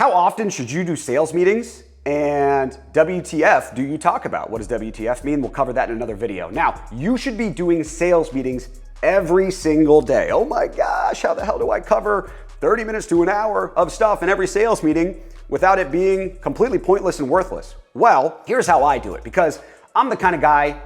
How often should you do sales meetings? And WTF do you talk about? What does WTF mean? We'll cover that in another video. Now, you should be doing sales meetings every single day. Oh my gosh, how the hell do I cover 30 minutes to an hour of stuff in every sales meeting without it being completely pointless and worthless? Well, here's how I do it, because I'm the kind of guy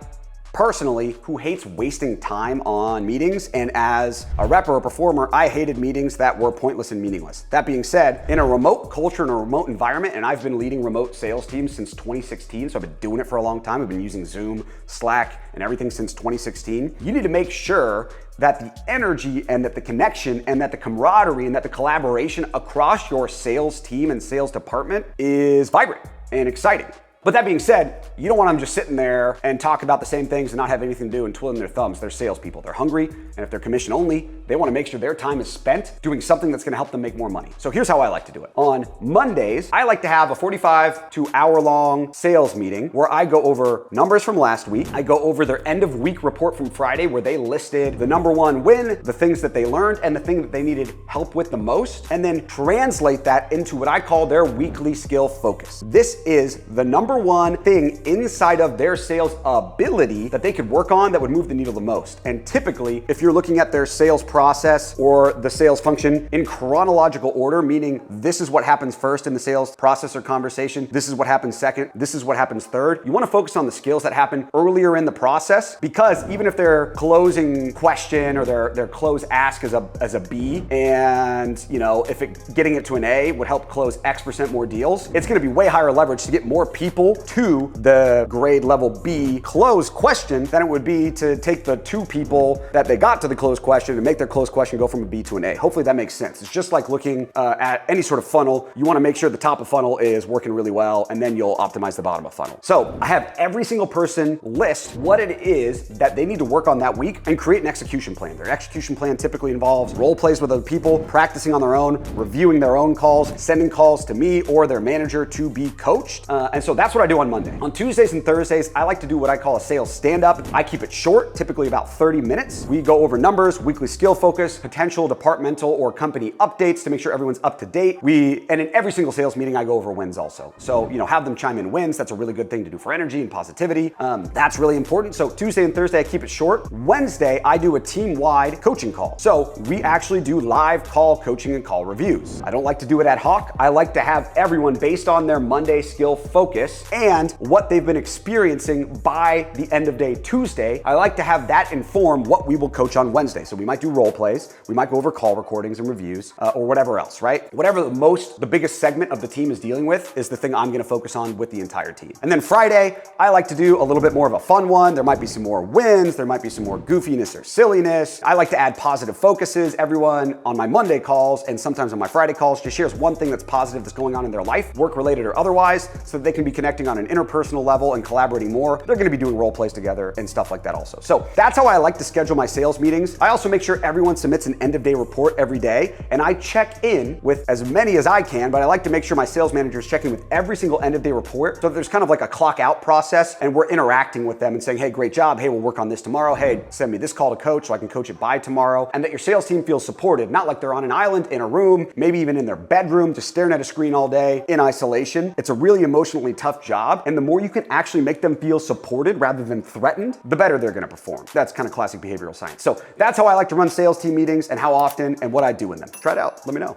personally who hates wasting time on meetings, and as a rep or a performer, I hated meetings that were pointless and meaningless. That being said, in a remote culture, in a remote environment, and I've been leading remote sales teams since 2016, so I've been doing it for a long time. I've been using Zoom, Slack, and everything since 2016. You need to make sure that the energy and that the connection and that the camaraderie and that the collaboration across your sales team and sales department is vibrant and exciting. But that being said, you don't want them just sitting there and talk about the same things and not have anything to do and twiddling their thumbs. They're salespeople. They're hungry, and if they're commission only, they want to make sure their time is spent doing something that's going to help them make more money. So here's how I like to do it. On Mondays, I like to have a 45 to hour-long sales meeting where I go over numbers from last week. I go over their end-of-week report from Friday where they listed the number one win, the things that they learned, and the thing that they needed help with the most, and then translate that into what I call their weekly skill focus. This is the number one thing inside of their sales ability that they could work on that would move the needle the most. And typically, if you're looking at their sales process or the sales function in chronological order, meaning this is what happens first in the sales process or conversation, this is what happens second, this is what happens third, you want to focus on the skills that happen earlier in the process, because even if their closing question or their close ask is a B, and if getting it to an A would help close X% more deals, it's going to be way higher leverage to get more people to the grade level B close question than it would be to take the 2 people that they got to the close question and make their close question go from a B to an A. Hopefully that makes sense. It's just like looking at any sort of funnel. You want to make sure the top of funnel is working really well, and then you'll optimize the bottom of funnel. So I have every single person list what it is that they need to work on that week and create an execution plan. Their execution plan typically involves role plays with other people, practicing on their own, reviewing their own calls, sending calls to me or their manager to be coached. And so that's what I do on Monday. On Tuesdays and Thursdays, I like to do what I call a sales stand-up. I keep it short, typically about 30 minutes. We go over numbers, weekly skill focus, potential departmental or company updates to make sure everyone's up to date. And in every single sales meeting, I go over wins also. So, have them chime in wins. That's a really good thing to do for energy and positivity. That's really important. So Tuesday and Thursday, I keep it short. Wednesday, I do a team-wide coaching call. So we actually do live call coaching and call reviews. I don't like to do it ad hoc. I like to have everyone based on their Monday skill focus and what they've been experiencing by the end of day Tuesday. I like to have that inform what we will coach on Wednesday. So we might do role plays, we might go over call recordings and reviews, or whatever else, right? Whatever the biggest segment of the team is dealing with is the thing I'm gonna focus on with the entire team. And then Friday, I like to do a little bit more of a fun one. There might be some more wins, there might be some more goofiness or silliness. I like to add positive focuses. Everyone on my Monday calls and sometimes on my Friday calls just shares one thing that's positive that's going on in their life, work related or otherwise, so that they can be connecting on an interpersonal level and collaborating more. They're gonna be doing role plays together and stuff like that also. So that's how I like to schedule my sales meetings. I also make sure everyone submits an end of day report every day, and I check in with as many as I can, but I like to make sure my sales manager is checking with every single end of day report, so that there's kind of like a clock out process and we're interacting with them and saying, hey, great job. Hey, we'll work on this tomorrow. Hey, send me this call to coach so I can coach it by tomorrow. And that your sales team feels supported, not like they're on an island in a room, maybe even in their bedroom, just staring at a screen all day in isolation. It's a really emotionally tough job. And the more you can actually make them feel supported rather than threatened, the better they're gonna perform. That's kind of classic behavioral science. So that's how I like to run sales team meetings and how often and what I do in them. Try it out, let me know.